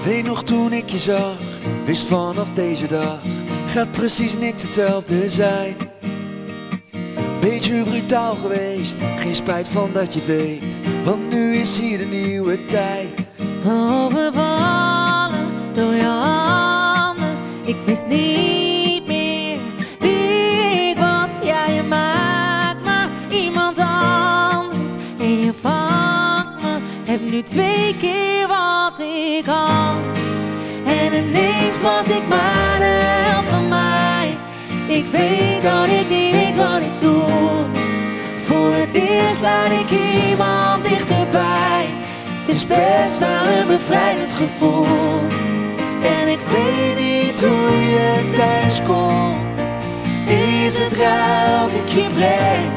Weet nog toen ik je zag, wist vanaf deze dag gaat precies niks hetzelfde zijn. Beetje brutaal geweest, geen spijt van dat je het weet, want nu is hier de nieuwe tijd. Overvallen door je handen, ik wist niet meer wie ik was. Ja, je maakt me iemand anders en je vangt me. Heb nu 2 keer wat ik had en ineens was ik maar de helft van mij. Ik weet dat ik niet weet wat ik doe. Voor het eerst laat ik iemand dichterbij. Het is best wel een bevrijdend gevoel. En ik weet niet hoe je thuis komt. Is het raar als ik je breng?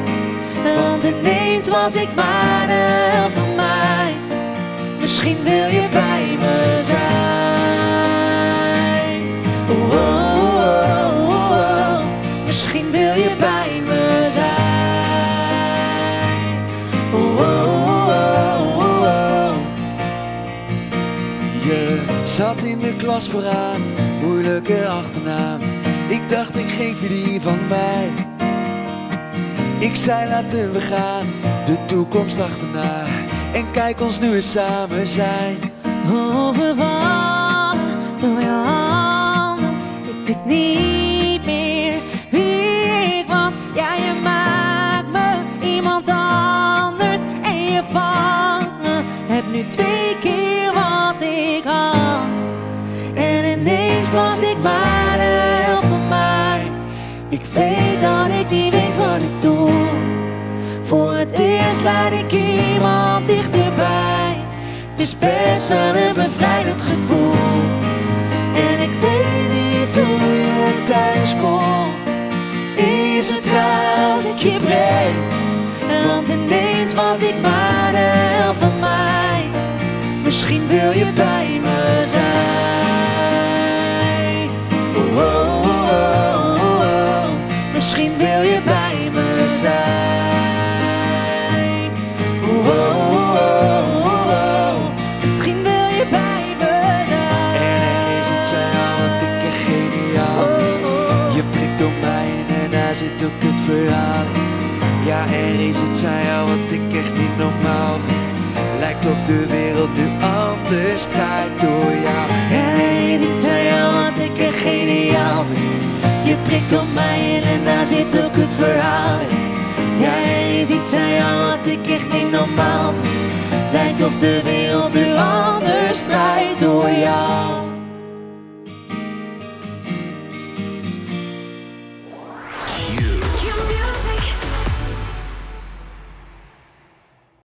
Want ineens was ik maar de helft van mij. Misschien wil je bij me zijn. Oh, oh, oh, oh, oh. Misschien wil je bij me zijn. Oh, oh, oh, oh, oh. Je zat in de klas vooraan, moeilijke achternaam. Ik dacht ik geef je die van mij. Ik zei laten we gaan, de toekomst achterna. En kijk ons nu eens samen zijn. Overvallen door je handen, ik wist niet meer wie ik was. Ja, je maakt me iemand anders en je vangt me. Heb nu 2 keer wat ik had en ineens was ik maar de helft van mij. Ik weet dat ik niet weet wat ik doe. Voor het eerst laat ik iemand dichterbij. Het is best wel een bevrijdend gevoel. En ik weet niet hoe je thuis komt. Is het raar als ik je breng? Want ineens was ik maar de helft van mij. Misschien wil je bij me zijn. Oh, oh, oh, oh, oh. Misschien wil je bij me zijn. Oh, oh, oh, oh, oh. Misschien wil je bij me zijn. En er is iets aan jou wat ik echt geniaal vind. Je prikt door mij en daar zit ook het verhaal in. Ja, er is iets aan jou wat ik echt niet normaal vind. Lijkt of de wereld nu anders draait door jou. En er is iets aan jou wat ik echt geniaal vind. Je prikt op mij en daar zit ook het verhaal in. Ja, er is iets aan jou wat ik echt niet normaal vind. Lijkt of de wereld nu anders draait door jou.